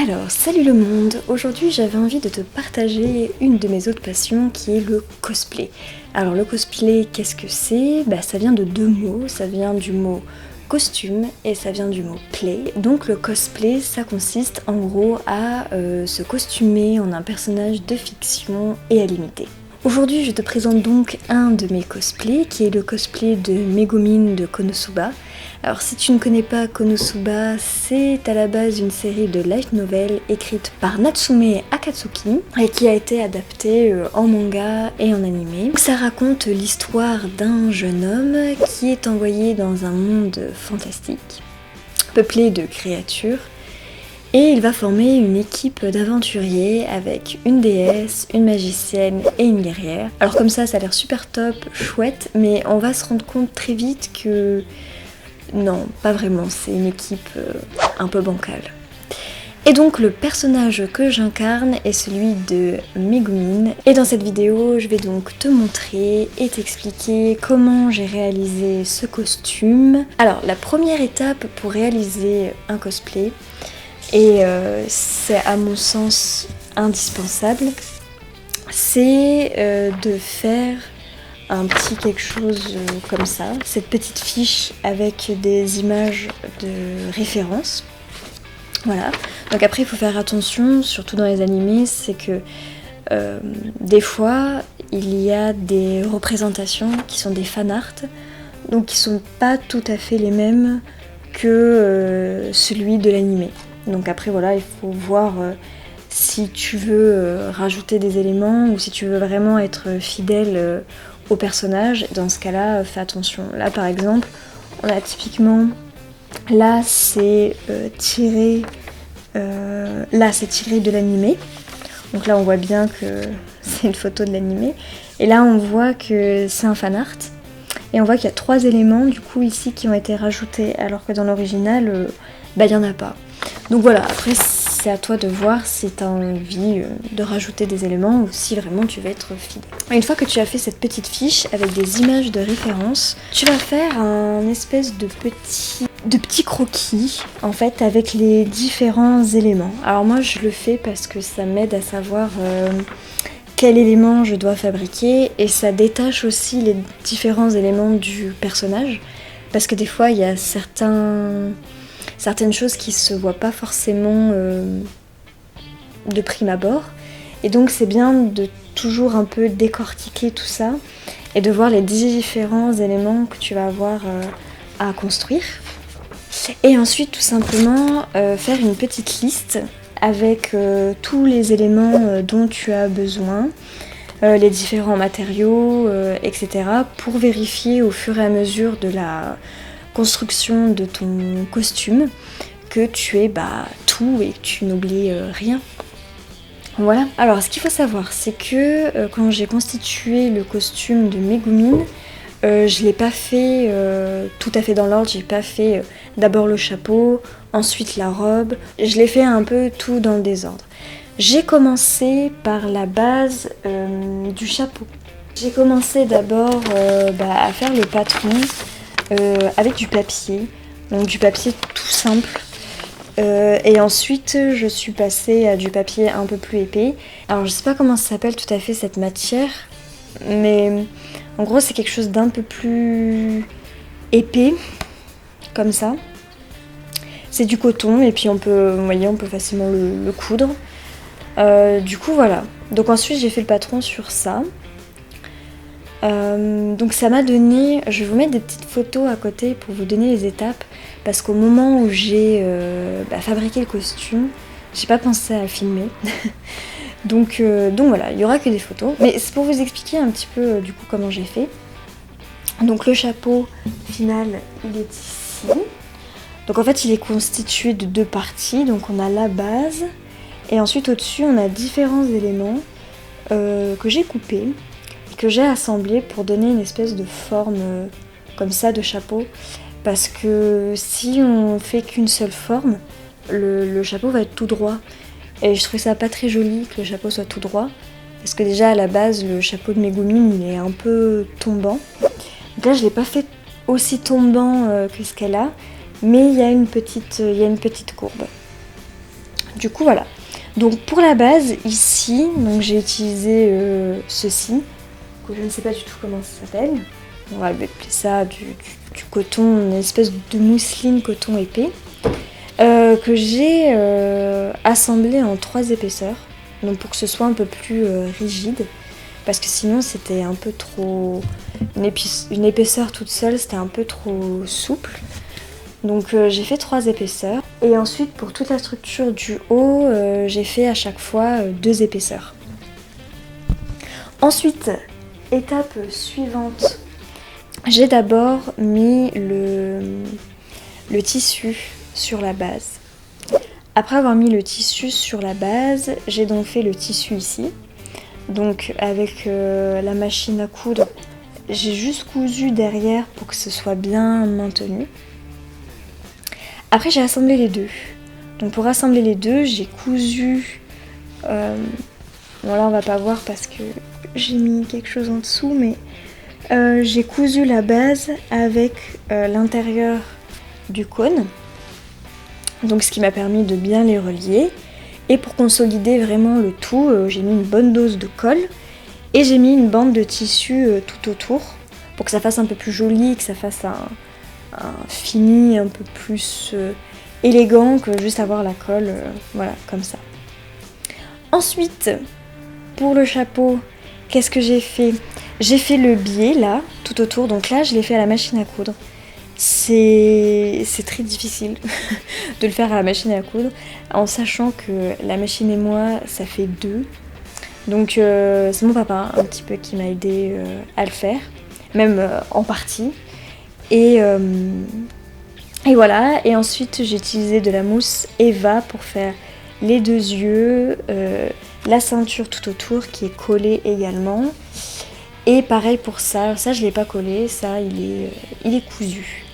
Alors, salut le monde! Aujourd'hui j'avais envie de te partager une de mes autres passions qui est le cosplay. Alors le cosplay, qu'est-ce que c'est? Ça vient de deux mots, ça vient du mot costume et ça vient du mot play. Donc le cosplay, ça consiste en gros à se costumer en un personnage de fiction et à l'imiter. Aujourd'hui je te présente donc un de mes cosplays qui est le cosplay de Megumin de Konosuba. Alors si tu ne connais pas Konosuba, c'est à la base une série de light novel écrite par Natsume Akatsuki et qui a été adaptée en manga et en animé. Ça raconte l'histoire d'un jeune homme qui est envoyé dans un monde fantastique, peuplé de créatures, et il va former une équipe d'aventuriers avec une déesse, une magicienne et une guerrière. Alors comme ça a l'air super top, chouette, mais on va se rendre compte très vite que non, pas vraiment, c'est une équipe un peu bancale. Et donc le personnage que j'incarne est celui de Megumin. Et dans cette vidéo, je vais donc te montrer et t'expliquer comment j'ai réalisé ce costume. Alors la première étape pour réaliser un cosplay, et c'est à mon sens indispensable, c'est de faire un petit quelque chose comme ça, cette petite fiche avec des images de référence. Voilà, donc après il faut faire attention, surtout dans les animés, c'est que des fois il y a des représentations qui sont des fan art, donc qui sont pas tout à fait les mêmes que celui de l'animé. Donc après voilà, il faut voir si tu veux rajouter des éléments ou si tu veux vraiment être fidèle au personnage. Dans ce cas-là, fais attention. Là par exemple, on a typiquement, là c'est tiré de l'animé. Donc là on voit bien que c'est une photo de l'animé. Et là on voit que c'est un fan art. Et on voit qu'il y a 3 éléments du coup ici qui ont été rajoutés, alors que dans l'original, il n'y en a pas. Donc voilà, après c'est à toi de voir si tu as envie de rajouter des éléments ou si vraiment tu veux être fidèle. Une fois que tu as fait cette petite fiche avec des images de référence, tu vas faire un espèce de petit croquis en fait avec les différents éléments. Alors moi je le fais parce que ça m'aide à savoir quel élément je dois fabriquer et ça détache aussi les différents éléments du personnage parce que des fois il y a certaines choses qui se voient pas forcément de prime abord, et donc c'est bien de toujours un peu décortiquer tout ça et de voir les différents éléments que tu vas avoir à construire, et ensuite tout simplement faire une petite liste avec tous les éléments dont tu as besoin, les différents matériaux, etc. pour vérifier au fur et à mesure de la construction de ton costume que tu es tout et que tu n'oublies rien. Voilà. Alors ce qu'il faut savoir, c'est que quand j'ai constitué le costume de Megumin, je l'ai pas fait tout à fait dans l'ordre. J'ai pas fait d'abord le chapeau, ensuite la robe. Je l'ai fait un peu tout dans le désordre. J'ai commencé par la base du chapeau. J'ai commencé d'abord à faire le patron avec du papier, donc du papier tout simple, et ensuite je suis passée à du papier un peu plus épais. Alors je sais pas comment ça s'appelle tout à fait cette matière, mais en gros c'est quelque chose d'un peu plus épais, comme ça. C'est du coton et puis on peut facilement le coudre. Du coup voilà, donc ensuite j'ai fait le patron sur ça. Donc ça m'a donné, je vais vous mettre des petites photos à côté pour vous donner les étapes, parce qu'au moment où j'ai fabriqué le costume, j'ai pas pensé à filmer. donc voilà, il y aura que des photos, mais c'est pour vous expliquer un petit peu du coup comment j'ai fait. Donc le chapeau final, il est ici. Donc en fait il est constitué de 2 parties, donc on a la base Et ensuite au-dessus on a différents éléments que j'ai coupés et que j'ai assemblés pour donner une espèce de forme comme ça de chapeau. Parce que si on fait qu'une seule forme, le chapeau va être tout droit. Et je trouve ça pas très joli que le chapeau soit tout droit. Parce que déjà à la base, le chapeau de Megumi il est un peu tombant. Donc là je l'ai pas fait aussi tombant que ce qu'elle a. Mais il y a une petite courbe. Du coup voilà. Donc pour la base ici, donc j'ai utilisé ceci. Que je ne sais pas du tout comment ça s'appelle. On va appeler ça du coton, une espèce de mousseline coton épais. Que j'ai assemblé en 3 épaisseurs. Donc pour que ce soit un peu plus rigide. Parce que sinon c'était un peu trop... Une épaisseur toute seule, c'était un peu trop souple. Donc j'ai fait 3 épaisseurs. Et ensuite pour toute la structure du haut, j'ai fait à chaque fois 2 épaisseurs. Ensuite, étape suivante. J'ai d'abord mis le tissu sur la base. Après avoir mis le tissu sur la base, j'ai donc fait le tissu ici. Donc avec la machine à coudre, j'ai juste cousu derrière pour que ce soit bien maintenu. Après j'ai assemblé les deux. Donc pour assembler les deux, j'ai cousu... bon là on va pas voir parce que j'ai mis quelque chose en dessous, mais j'ai cousu la base avec l'intérieur du cône. Donc ce qui m'a permis de bien les relier. Et pour consolider vraiment le tout, j'ai mis une bonne dose de colle. Et j'ai mis une bande de tissu tout autour. Pour que ça fasse un peu plus joli, que ça fasse un fini un peu plus élégant que juste avoir la colle, voilà, comme ça. Ensuite, pour le chapeau, qu'est-ce que j'ai fait? J'ai fait le biais là, tout autour. Donc là, je l'ai fait à la machine à coudre. C'est très difficile de le faire à la machine à coudre, en sachant que la machine et moi, ça fait 2. Donc c'est mon papa un petit peu qui m'a aidé à le faire, même en partie. Et voilà, et ensuite j'ai utilisé de la mousse Eva pour faire les 2 yeux, la ceinture tout autour qui est collée également. Et pareil pour ça je l'ai pas collé, ça il est cousu.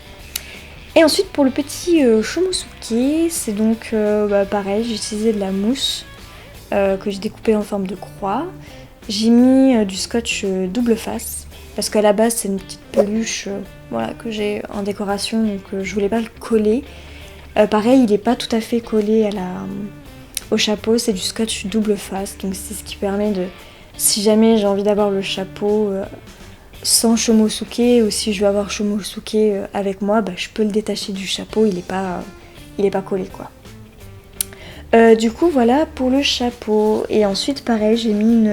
Et ensuite pour le petit Shomosuke, c'est donc pareil, j'ai utilisé de la mousse que j'ai découpée en forme de croix. J'ai mis du scotch double face, parce qu'à la base c'est une petite peluche voilà, que j'ai en décoration, donc je voulais pas le coller. Pareil, il n'est pas tout à fait collé au chapeau, c'est du scotch double face, donc c'est ce qui permet de... Si jamais j'ai envie d'avoir le chapeau sans Shomosuke, ou si je veux avoir Shomosuke avec moi, je peux le détacher du chapeau, il est pas collé quoi. Du coup voilà pour le chapeau. Et ensuite pareil, j'ai mis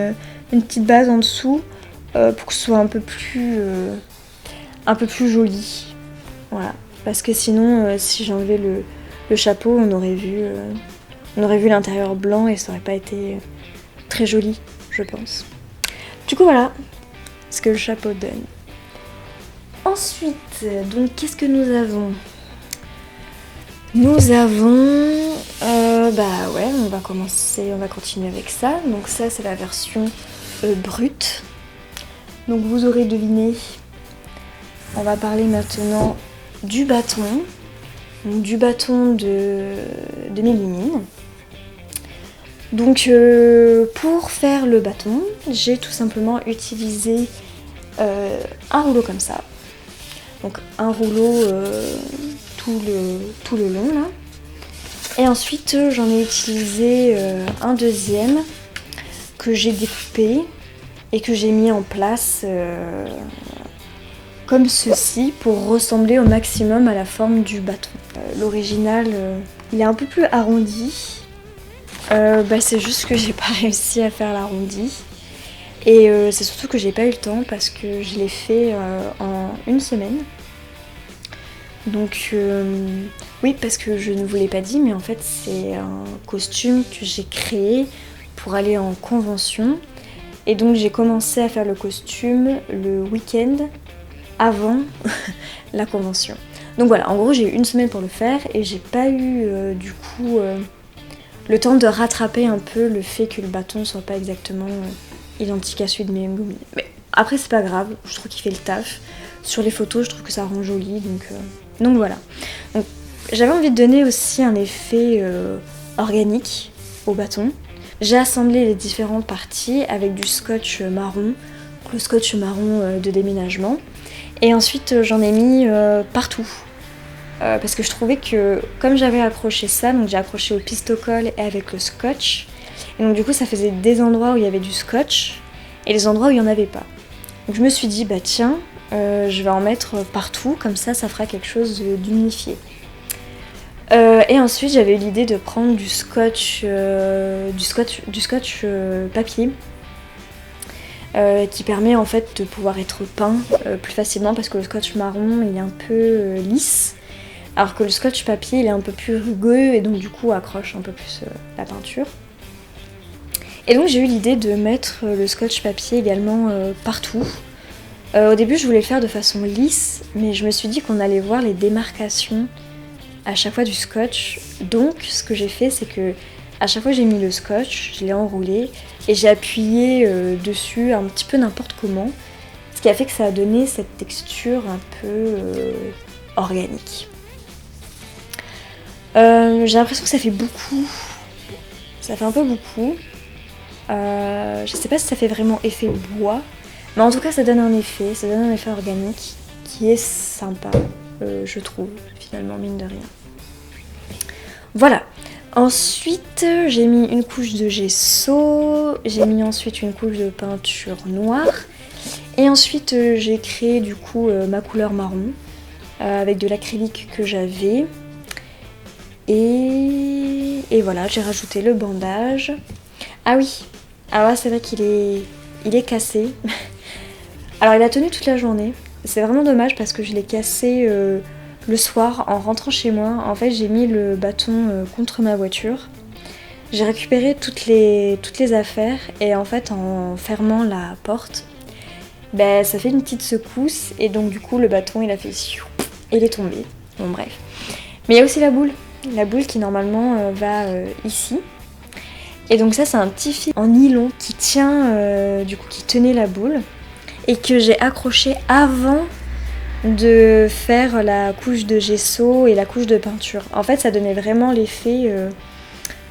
une petite base en dessous pour que ce soit un peu plus joli. Voilà. Parce que sinon si j'enlevais le chapeau, on aurait vu l'intérieur blanc et ça aurait pas été très joli, je pense. Du coup voilà ce que le chapeau donne. Ensuite, donc qu'est-ce que nous avons? Nous avons... on va continuer avec ça. Donc ça c'est la version brute. Donc vous aurez deviné, on va parler maintenant du bâton. Donc, du bâton de Mélimine. Donc pour faire le bâton, j'ai tout simplement utilisé un rouleau comme ça. Donc un rouleau tout le long là. Et ensuite j'en ai utilisé un deuxième que j'ai découpé et que j'ai mis en place comme ceci pour ressembler au maximum à la forme du bâton. L'original il est un peu plus arrondi. C'est juste que j'ai pas réussi à faire l'arrondi. Et c'est surtout que j'ai pas eu le temps parce que je l'ai fait en une semaine. Donc oui, parce que je ne vous l'ai pas dit, mais en fait c'est un costume que j'ai créé pour aller en convention. Et donc j'ai commencé à faire le costume le week-end avant la convention. Donc voilà, en gros j'ai eu une semaine pour le faire et j'ai pas eu du coup le temps de rattraper un peu le fait que le bâton soit pas exactement identique à celui de mes Megumi. Mais après c'est pas grave, je trouve qu'il fait le taf. Sur les photos je trouve que ça rend joli, donc voilà. Donc, j'avais envie de donner aussi un effet organique au bâton. J'ai assemblé les différentes parties avec du scotch marron, le scotch marron de déménagement. Et ensuite j'en ai mis partout. Parce que je trouvais que comme j'avais accroché ça, donc j'ai accroché au pistocole et avec le scotch. Et donc du coup ça faisait des endroits où il y avait du scotch et les endroits où il n'y en avait pas. Donc je me suis dit bah tiens, je vais en mettre partout, comme ça fera quelque chose d'unifié. Et ensuite j'avais eu l'idée de prendre du scotch papier qui permet en fait de pouvoir être peint plus facilement parce que le scotch marron il est un peu lisse alors que le scotch papier il est un peu plus rugueux et donc du coup accroche un peu plus la peinture. Et donc j'ai eu l'idée de mettre le scotch papier également partout. Au début je voulais le faire de façon lisse mais je me suis dit qu'on allait voir les démarcations à chaque fois du scotch. Donc ce que j'ai fait c'est que à chaque fois j'ai mis le scotch, je l'ai enroulé et j'ai appuyé dessus un petit peu n'importe comment. Ce qui a fait que ça a donné cette texture un peu organique. J'ai l'impression que ça fait beaucoup. Ça fait un peu beaucoup. Je sais pas si ça fait vraiment effet bois. Mais en tout cas ça donne un effet organique qui est sympa, je trouve, finalement, mine de rien. Voilà. Ensuite, j'ai mis une couche de gesso, j'ai mis ensuite une couche de peinture noire, et ensuite j'ai créé du coup ma couleur marron avec de l'acrylique que j'avais. Et voilà, j'ai rajouté le bandage. Ah oui, alors là c'est vrai qu'il est cassé. Alors il a tenu toute la journée. C'est vraiment dommage parce que je l'ai cassé le soir en rentrant chez moi. En fait j'ai mis le bâton contre ma voiture. J'ai récupéré toutes les affaires et en fait en fermant la porte, ben, ça fait une petite secousse et donc du coup le bâton il a fait siou et il est tombé. Bon bref. Mais il y a aussi la boule qui normalement va ici. Et donc ça c'est un petit fil en nylon qui tient, du coup qui tenait la boule et que j'ai accroché avant de faire la couche de gesso et la couche de peinture. En fait ça donnait vraiment l'effet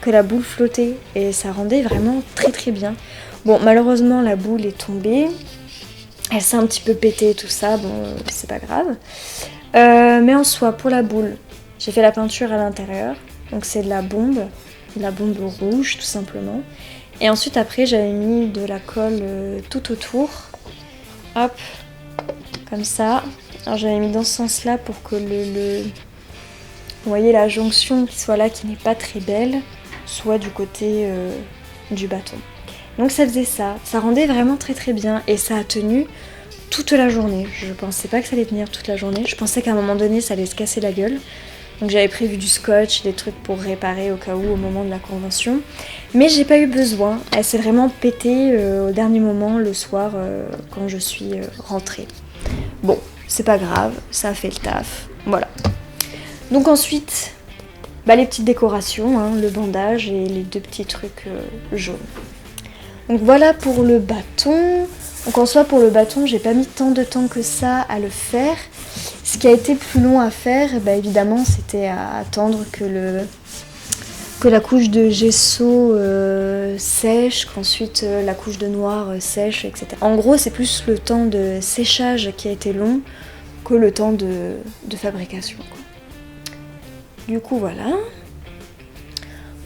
que la boule flottait et ça rendait vraiment très très bien. Bon malheureusement la boule est tombée, elle s'est un petit peu pétée tout ça, bon c'est pas grave. Mais en soi pour la boule, j'ai fait la peinture à l'intérieur, donc c'est de la bombe rouge tout simplement. Et ensuite après j'avais mis de la colle tout autour, hop, comme ça. Alors j'avais mis dans ce sens là pour que vous voyez la jonction qui soit là, qui n'est pas très belle, soit du côté du bâton. Donc ça faisait ça rendait vraiment très très bien et ça a tenu toute la journée. Je pensais pas que ça allait tenir toute la journée, je pensais qu'à un moment donné ça allait se casser la gueule. Donc j'avais prévu du scotch, des trucs pour réparer au cas où au moment de la convention. Mais j'ai pas eu besoin, elle s'est vraiment pétée au dernier moment le soir quand je suis rentrée. Bon, c'est pas grave, ça a fait le taf, voilà. Donc ensuite, bah, les petites décorations, hein, le bandage et les deux petits trucs jaunes. Donc voilà pour le bâton. Donc en soi pour le bâton, j'ai pas mis tant de temps que ça à le faire. Ce qui a été plus long à faire, bah, évidemment, c'était à attendre que la couche de gesso sèche, qu'ensuite la couche de noir sèche, etc. En gros, c'est plus le temps de séchage qui a été long que le temps de fabrication, quoi. Du coup, voilà.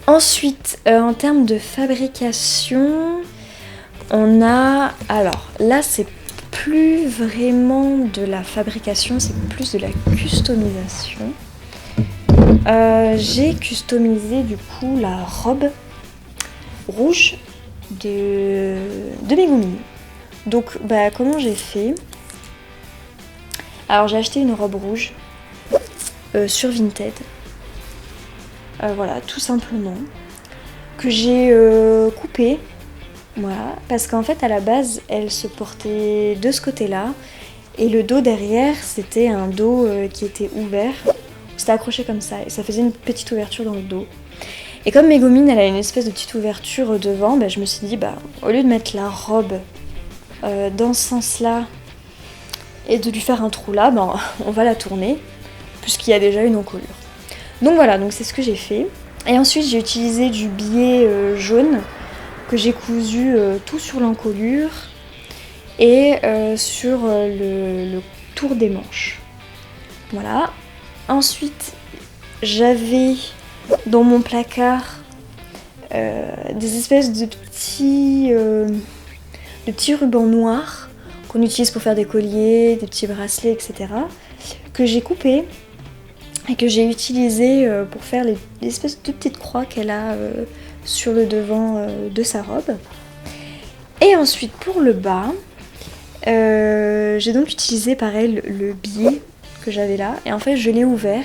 Ensuite, en termes de fabrication, on a... Alors, là, c'est plus vraiment de la fabrication, c'est plus de la customisation. J'ai customisé du coup la robe rouge de Megumi. Donc bah, comment j'ai fait? Alors j'ai acheté une robe rouge sur Vinted. Voilà, tout simplement. Que j'ai coupée. Voilà, parce qu'en fait à la base elle se portait de ce côté-là et le dos derrière c'était un dos qui était ouvert, c'était accroché comme ça et ça faisait une petite ouverture dans le dos. Et comme Mégomine, elle a une espèce de petite ouverture devant, je me suis dit, au lieu de mettre la robe dans ce sens-là et de lui faire un trou là, on va la tourner, puisqu'il y a déjà une encolure. Donc voilà, donc c'est ce que j'ai fait. Et ensuite, j'ai utilisé du biais jaune que j'ai cousu tout sur l'encolure et sur le tour des manches. Voilà. Ensuite, j'avais dans mon placard des espèces de petits rubans noirs qu'on utilise pour faire des colliers, des petits bracelets, etc. que j'ai coupés et que j'ai utilisé pour faire les espèces de petites croix qu'elle a sur le devant de sa robe. Et ensuite pour le bas, j'ai donc utilisé pareil le biais que j'avais là, et en fait je l'ai ouvert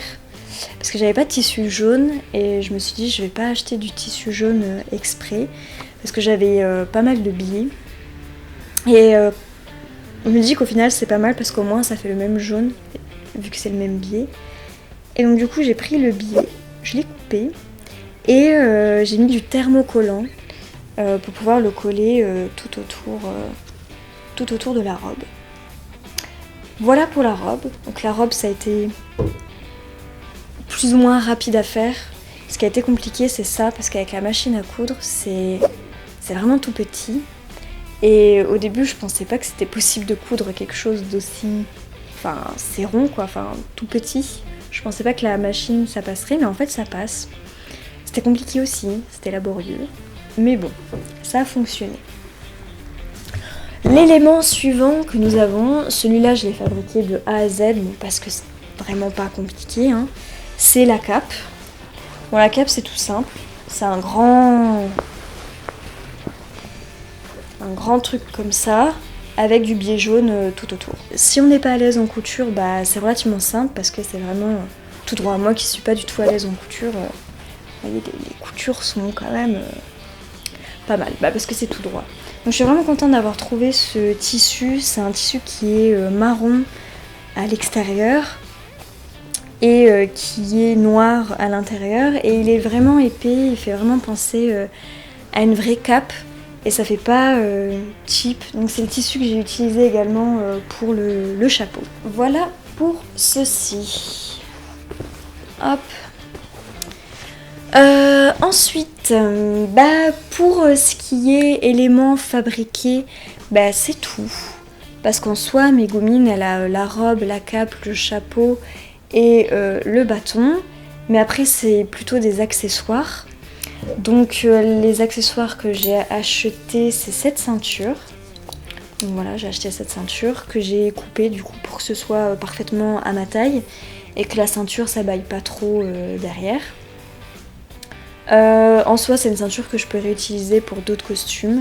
parce que j'avais pas de tissu jaune et je me suis dit je vais pas acheter du tissu jaune exprès parce que j'avais pas mal de biais et je me dis qu'au final c'est pas mal parce qu'au moins ça fait le même jaune vu que c'est le même biais. Et donc du coup j'ai pris le biais, je l'ai coupé et j'ai mis du thermocollant pour pouvoir le coller tout autour de la robe. Voilà pour la robe. Donc la robe ça a été plus ou moins rapide à faire. Ce qui a été compliqué c'est ça parce qu'avec la machine à coudre c'est vraiment tout petit. Et au début je pensais pas que c'était possible de coudre quelque chose d'aussi... Enfin c'est rond quoi, tout petit. Je pensais pas que la machine ça passerait mais en fait ça passe. C'était compliqué aussi, c'était laborieux. Mais bon, ça a fonctionné. L'élément suivant que nous avons, celui-là je l'ai fabriqué de A à Z, parce que c'est vraiment pas compliqué, hein, c'est la cape. Bon la cape c'est tout simple, c'est un grand truc comme ça, avec du biais jaune tout autour. Si on n'est pas à l'aise en couture, c'est relativement simple parce que c'est vraiment tout droit. Moi qui suis pas du tout à l'aise en couture, vous voyez, les coutures sont quand même pas mal, parce que c'est tout droit. Donc je suis vraiment contente d'avoir trouvé ce tissu. C'est un tissu qui est marron à l'extérieur et qui est noir à l'intérieur. Et il est vraiment épais, il fait vraiment penser à une vraie cape. Et ça fait pas cheap. Donc c'est le tissu que j'ai utilisé également pour le chapeau. Voilà pour ceci. Hop. Ensuite, pour ce qui est éléments fabriqués, c'est tout. Parce qu'en soi, Mégomine, elle a la robe, la cape, le chapeau et le bâton. Mais après, c'est plutôt des accessoires. Donc les accessoires que j'ai achetés, c'est cette ceinture. Donc voilà, j'ai acheté cette ceinture que j'ai coupée du coup pour que ce soit parfaitement à ma taille et que la ceinture ça baille pas trop derrière. En soi, c'est une ceinture que je peux réutiliser pour d'autres costumes.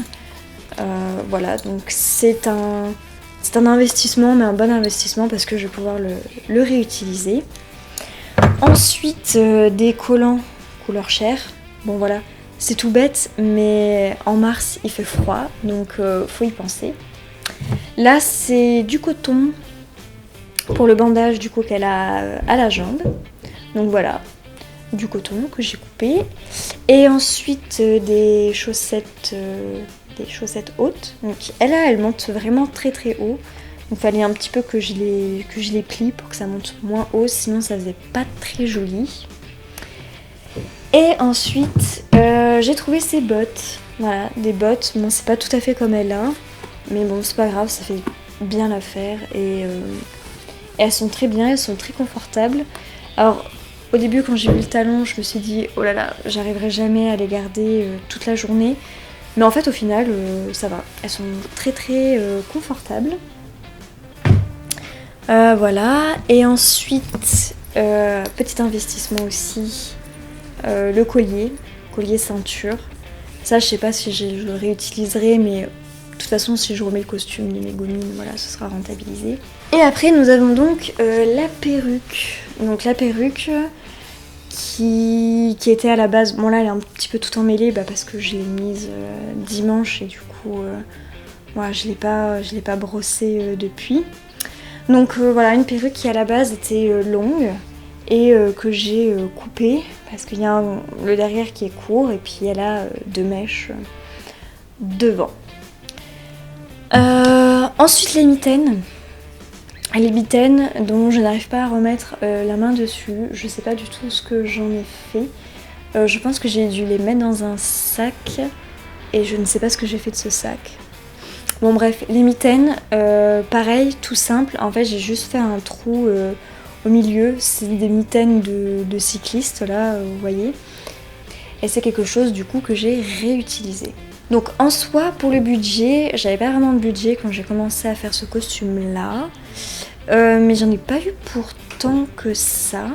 Voilà, donc c'est un investissement, mais un bon investissement parce que je vais pouvoir le réutiliser. Ensuite, des collants couleur chair. Bon voilà, c'est tout bête, mais en mars il fait froid, donc faut y penser. Là, c'est du coton pour le bandage du coup qu'elle a à la jambe. Donc voilà, du coton que j'ai coupé. Et ensuite des chaussettes hautes. Donc elle monte vraiment très très haut. Donc il fallait un petit peu que je les plie pour que ça monte moins haut, sinon ça faisait pas très joli. Et ensuite j'ai trouvé ces bottes. Voilà, des bottes. Bon, c'est pas tout à fait comme elle a, mais bon, c'est pas grave, ça fait bien l'affaire. Et elles sont très bien, elles sont très confortables. Alors au début quand j'ai vu le talon, je me suis dit oh là là, j'arriverai jamais à les garder toute la journée. Mais en fait au final ça va, elles sont très très confortables. Voilà, et ensuite petit investissement aussi, le collier ceinture. Ça je sais pas si je le réutiliserai, mais de toute façon si je remets le costume de Mégomine, voilà, ce sera rentabilisé. Et après nous avons donc la perruque. Donc la perruque qui était à la base, bon là elle est un petit peu tout emmêlée parce que je l'ai mise dimanche et du coup voilà, je l'ai pas brossée depuis. Donc voilà, une perruque qui à la base était longue et que j'ai coupé parce qu'il y a le derrière qui est court et puis elle a 2 mèches devant. Ensuite les mitaines. Les mitaines dont je n'arrive pas à remettre la main dessus. Je sais pas du tout ce que j'en ai fait. Je pense que j'ai dû les mettre dans un sac et je ne sais pas ce que j'ai fait de ce sac. Bon bref, les mitaines, pareil, tout simple. En fait j'ai juste fait un trou au milieu. C'est des mitaines de cycliste là, vous voyez. Et c'est quelque chose du coup que j'ai réutilisé. Donc en soi, pour le budget, j'avais pas vraiment de budget quand j'ai commencé à faire ce costume là. Mais j'en ai pas eu pour tant que ça.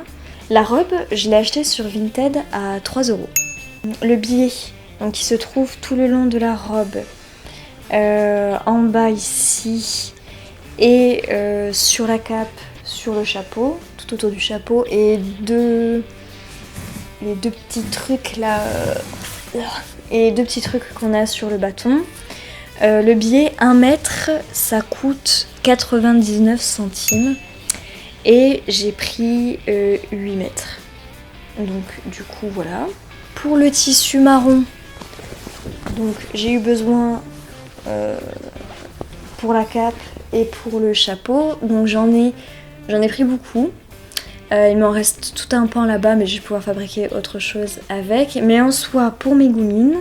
La robe, je l'ai achetée sur Vinted à 3€. Le billet, donc qui se trouve tout le long de la robe, en bas ici, et sur la cape, sur le chapeau, tout autour du chapeau, et les 2 petits trucs là... et 2 petits trucs qu'on a sur le bâton. Le billet 1 mètre, ça coûte 99 centimes. Et j'ai pris 8 mètres. Donc du coup voilà. Pour le tissu marron, donc j'ai eu besoin pour la cape et pour le chapeau. Donc j'en ai pris beaucoup. Il m'en reste tout un pan là-bas, mais je vais pouvoir fabriquer autre chose avec. Mais en soi, pour mes goumines,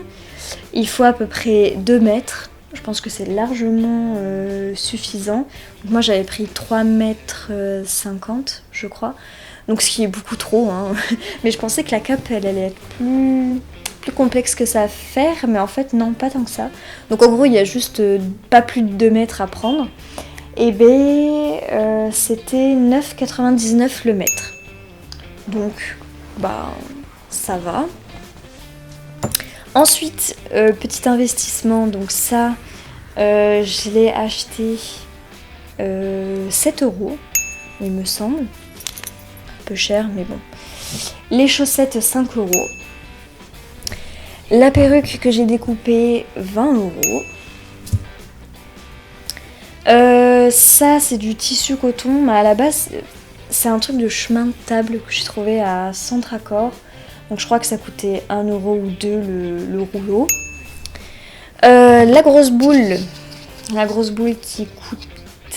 il faut à peu près 2 mètres. Je pense que c'est largement suffisant. Donc moi j'avais pris 3 mètres 50, je crois. Donc ce qui est beaucoup trop, hein. Mais je pensais que la cape elle allait être plus complexe que ça à faire. Mais en fait non, pas tant que ça. Donc en gros il y a juste pas plus de 2 mètres à prendre. Et ben c'était 9,99 le mètre. Donc bah ça va. Ensuite, petit investissement, donc ça je l'ai acheté 7€, il me semble. Un peu cher mais bon. Les chaussettes 5€. La perruque que j'ai découpée 20€. Ça c'est du tissu coton, mais à la base c'est un truc de chemin de table que j'ai trouvé à Centracor. Donc je crois que ça coûtait 1€ ou 2 le rouleau. La grosse boule qui coûte...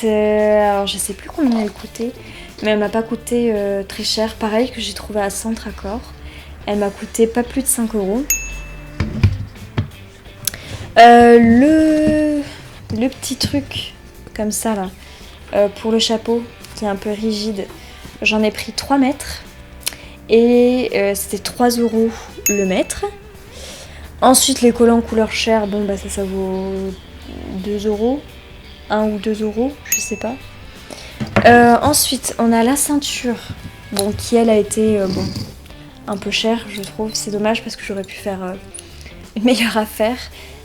alors je sais plus combien elle coûtait, mais elle m'a pas coûté très cher. Pareil que j'ai trouvé à Centracor. Elle m'a coûté pas plus de 5€. Le petit truc comme ça là, pour le chapeau qui est un peu rigide, j'en ai pris 3 mètres et c'était 3€ le mètre. Ensuite les collants couleur chair, bon bah ça vaut 2€, 1 ou 2€, je sais pas. Ensuite on a la ceinture, bon qui elle a été un peu chère je trouve, c'est dommage parce que j'aurais pu faire une meilleure affaire,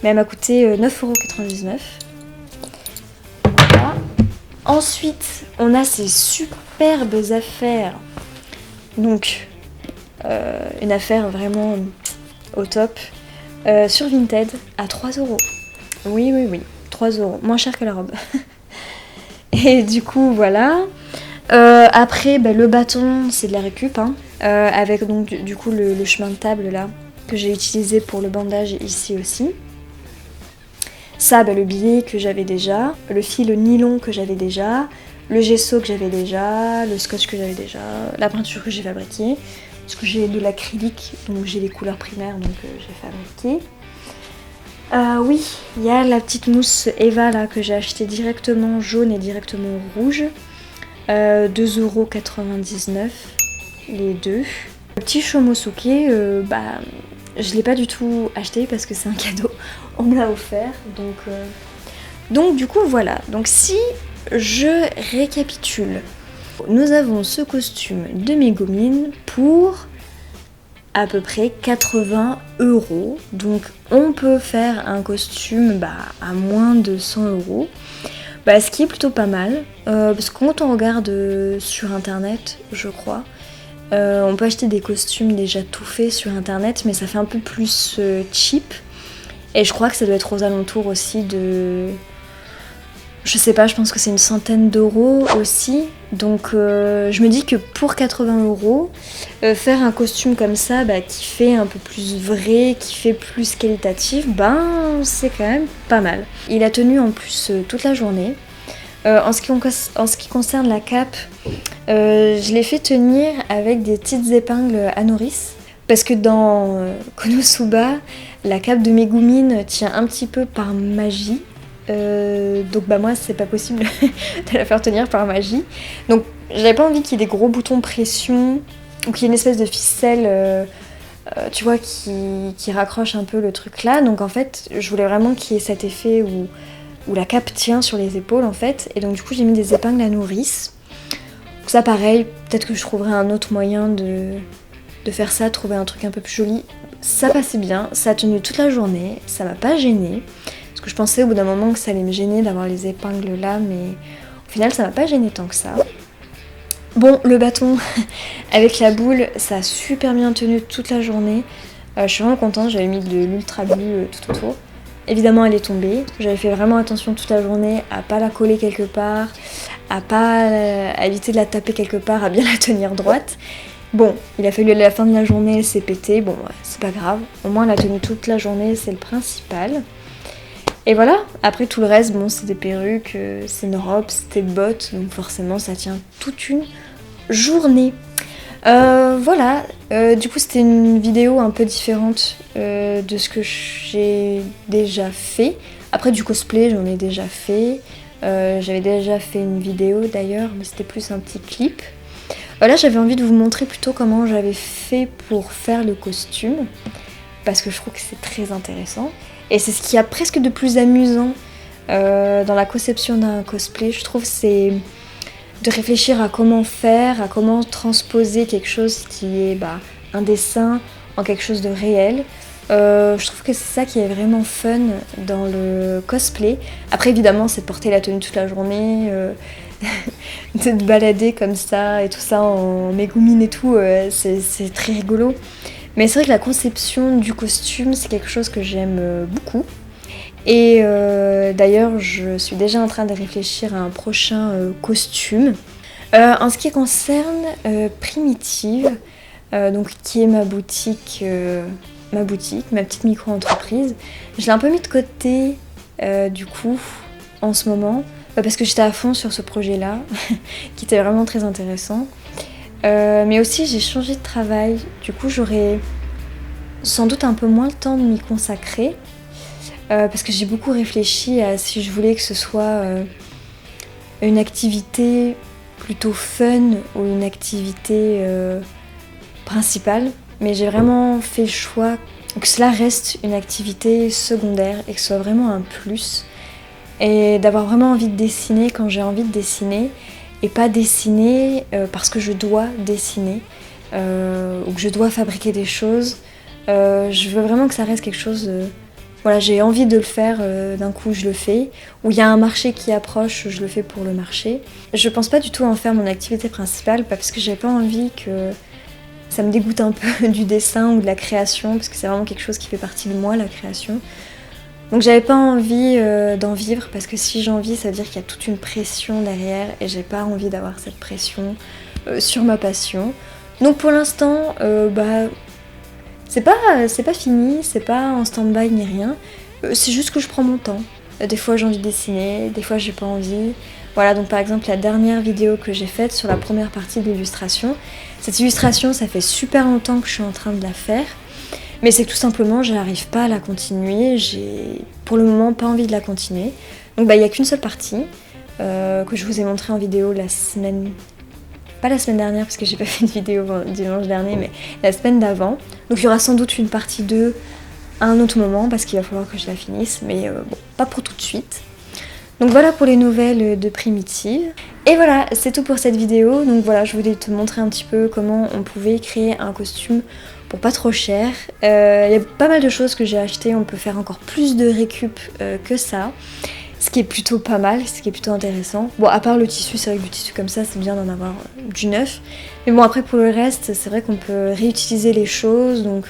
mais elle m'a coûté 9,99€. Voilà. Ensuite on a ces superbes affaires, donc une affaire vraiment au top, sur Vinted à 3€. Oui, 3€, moins cher que la robe. Et du coup voilà. Après le bâton c'est de la récup, hein, avec donc du coup le chemin de table là que j'ai utilisé pour le bandage ici aussi. Ça, le billet que j'avais déjà, le fil nylon que j'avais déjà, le gesso que j'avais déjà, le scotch que j'avais déjà, la peinture que j'ai fabriquée, parce que j'ai de l'acrylique, donc j'ai les couleurs primaires, donc j'ai fabriqué. Oui, il y a la petite mousse Eva là que j'ai acheté directement jaune et directement rouge, 2,99€ les deux. Le petit Shomosuke, je l'ai pas du tout acheté parce que c'est un cadeau, on me l'a offert, donc du coup voilà. Donc si je récapitule, nous avons ce costume de Megumine pour à peu près 80€, donc on peut faire un costume à moins de 100€, ce qui est plutôt pas mal, parce que quand on regarde sur internet, je crois, on peut acheter des costumes déjà tout faits sur internet, mais ça fait un peu plus cheap. Et je crois que ça doit être aux alentours aussi de Je sais pas, je pense que c'est une centaine d'euros aussi. Donc je me dis que pour 80 euros, faire un costume comme ça qui fait un peu plus vrai, qui fait plus qualitatif, c'est quand même pas mal. Il a tenu en plus toute la journée. En ce qui concerne la cape, je l'ai fait tenir avec des petites épingles à nourrice. Parce que dans Konosuba, la cape de Megumin tient un petit peu par magie. Donc moi c'est pas possible de la faire tenir par magie. Donc j'avais pas envie qu'il y ait des gros boutons pression ou qu'il y ait une espèce de ficelle tu vois qui raccroche un peu le truc là. Donc en fait je voulais vraiment qu'il y ait cet effet où la cape tient sur les épaules en fait. Et donc du coup j'ai mis des épingles à nourrice. Donc ça pareil, peut-être que je trouverai un autre moyen de faire ça, trouver un truc un peu plus joli. Ça passait bien, ça a tenu toute la journée, ça m'a pas gênée. Parce que je pensais au bout d'un moment que ça allait me gêner d'avoir les épingles là, mais au final ça m'a pas gêné tant que ça. Bon, le bâton avec la boule, ça a super bien tenu toute la journée. Je suis vraiment contente, j'avais mis de l'ultra glue tout autour. Évidemment elle est tombée, j'avais fait vraiment attention toute la journée à pas la coller quelque part, à éviter de la taper quelque part, à bien la tenir droite. Bon, il a fallu à la fin de la journée, elle s'est pétée, bon c'est pas grave, au moins elle a tenu toute la journée, c'est le principal. Et voilà, après tout le reste, bon c'est des perruques, c'est une robe, c'est des bottes, donc forcément ça tient toute une journée. Voilà, du coup c'était une vidéo un peu différente de ce que j'ai déjà fait. Après du cosplay j'en ai déjà fait, j'avais déjà fait une vidéo d'ailleurs, mais c'était plus un petit clip. Là j'avais envie de vous montrer plutôt comment j'avais fait pour faire le costume, parce que je trouve que c'est très intéressant. Et c'est ce qu'il y a presque de plus amusant dans la conception d'un cosplay, je trouve, c'est de réfléchir à comment faire, à comment transposer quelque chose qui est un dessin en quelque chose de réel. Je trouve que c'est ça qui est vraiment fun dans le cosplay. Après évidemment c'est de porter la tenue toute la journée, de te balader comme ça et tout ça en Megumin et tout, c'est très rigolo. Mais c'est vrai que la conception du costume c'est quelque chose que j'aime beaucoup. Et d'ailleurs je suis déjà en train de réfléchir à un prochain costume. En ce qui concerne Primitive, donc qui est ma boutique, ma petite micro-entreprise, je l'ai un peu mis de côté du coup en ce moment, parce que j'étais à fond sur ce projet-là, qui était vraiment très intéressant. Mais aussi j'ai changé de travail, du coup j'aurai sans doute un peu moins le temps de m'y consacrer, parce que j'ai beaucoup réfléchi à si je voulais que ce soit une activité plutôt fun ou une activité principale, mais j'ai vraiment fait le choix que cela reste une activité secondaire et que ce soit vraiment un plus, et d'avoir vraiment envie de dessiner quand j'ai envie de dessiner, et pas dessiner parce que je dois dessiner ou que je dois fabriquer des choses. Je veux vraiment que ça reste quelque chose voilà, j'ai envie de le faire, d'un coup je le fais. Ou il y a un marché qui approche, je le fais pour le marché. Je pense pas du tout en faire mon activité principale, parce que j'ai pas envie que ça me dégoûte un peu du dessin ou de la création, parce que c'est vraiment quelque chose qui fait partie de moi, la création. Donc j'avais pas envie d'en vivre, parce que si j'en vis, ça veut dire qu'il y a toute une pression derrière, et j'ai pas envie d'avoir cette pression sur ma passion. Donc pour l'instant, c'est pas fini, c'est pas en stand-by ni rien, c'est juste que je prends mon temps. Des fois j'ai envie de dessiner, des fois j'ai pas envie. Voilà, donc par exemple la dernière vidéo que j'ai faite sur la première partie de l'illustration, cette illustration ça fait super longtemps que je suis en train de la faire, mais c'est que tout simplement j'arrive pas à la continuer, j'ai pour le moment pas envie de la continuer. Donc il y a qu'une seule partie que je vous ai montré en vidéo la semaine... Pas la semaine dernière parce que j'ai pas fait une vidéo dimanche dernier, mais la semaine d'avant. Donc il y aura sans doute une partie 2 à un autre moment parce qu'il va falloir que je la finisse, mais bon, pas pour tout de suite. Donc voilà pour les nouvelles de Primitive. Et voilà, c'est tout pour cette vidéo. Donc voilà, je voulais te montrer un petit peu comment on pouvait créer un costume pour pas trop cher. Il y a pas mal de choses que j'ai achetées, on peut faire encore plus de récup que ça. Ce qui est plutôt pas mal, ce qui est plutôt intéressant. Bon, à part le tissu, c'est vrai que du tissu comme ça, c'est bien d'en avoir du neuf. Mais bon, après pour le reste, c'est vrai qu'on peut réutiliser les choses, donc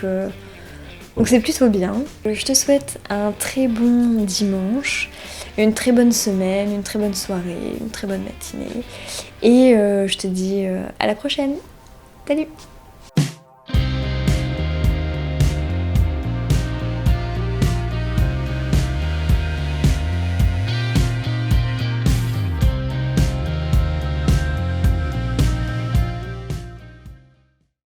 c'est plutôt bien. Je te souhaite un très bon dimanche. une très bonne semaine, une très bonne soirée, une très bonne matinée. Et je te dis à la prochaine. Salut!